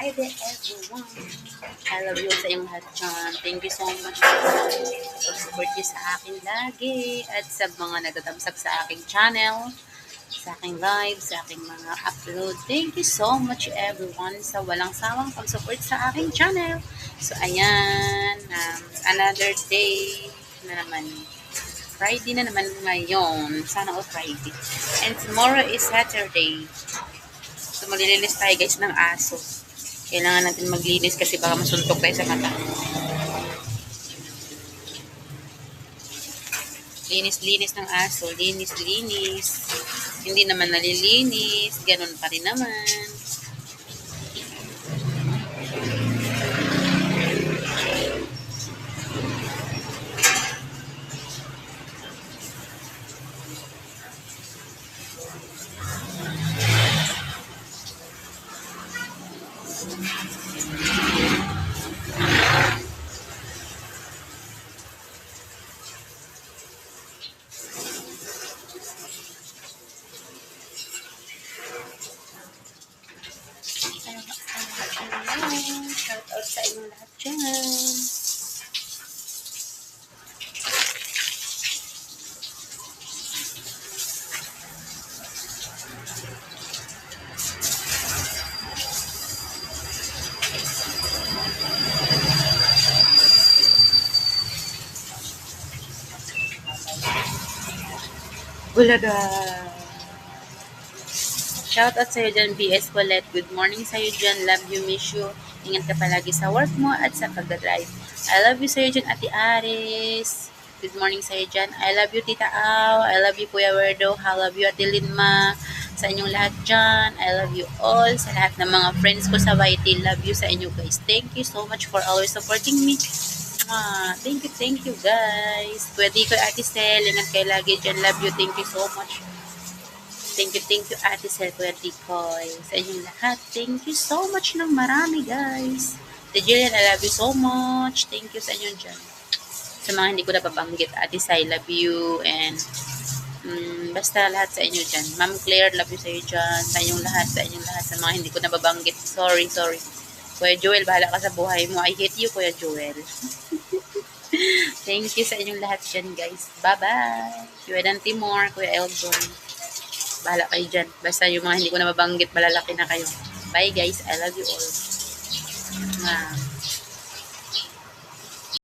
Friday, everyone. I love you sa iyong lahat dyan. Thank you so much for support niyo sa akin lagi at sa mga nagtatamsak sa aking channel, sa aking live, sa aking mga upload. Thank you so much everyone sa walang sawang pag-support sa aking channel. So, ayan, another day na naman. Friday na naman ngayon. Sana all Friday. And tomorrow is Saturday. So, maglilinis tayo guys ng aso. Kailangan natin maglinis kasi baka masuntok tayo sa mata. Linis-linis ng aso. Linis-linis. Hindi naman nalilinis. Ganun pa rin naman. Shout out sa inyong lahat dyan. Bulaga! Shoutout sa'yo dyan, BS Colette. Good morning sa'yo dyan. Love you, miss you. Ingat ka palagi sa work mo at sa pagdadrive. I love you sa'yo dyan, Ate Aris. Good morning sa'yo dyan. I love you, Tita Au. I love you, Kuya Werdo. I love you, Ate Linma. Sa inyong lahat dyan. I love you all. Sa lahat ng mga friends ko sa YT. Love you sa inyo, guys. Thank you so much for always supporting me. Thank you, guys. Pwede ko, Ate Sel. Ingat kayo lagi dyan. Love you. Thank you so much. Thank you, Ate Sel, Kuya Tikoy. Sa inyong lahat, thank you so much ng marami, guys. Ate Jillian, I love you so much. Thank you sa inyo dyan. Sa mga hindi ko napabanggit, Ate Sai, love you. And, basta lahat sa inyo dyan. Ma'am Claire, love you sa inyo dyan. Sa inyong lahat, sa mga hindi ko napabanggit. Sorry. Kuya Joel, bahala ka sa buhay mo. I hate you, Kuya Joel. Thank you sa inyong lahat dyan, guys. Bye-bye. Kuya Dan Timor, Kuya Eljon. Bahala kayo dyan. Basta yung mga hindi ko na mabanggit, malalaki na kayo. Bye guys. I love you all.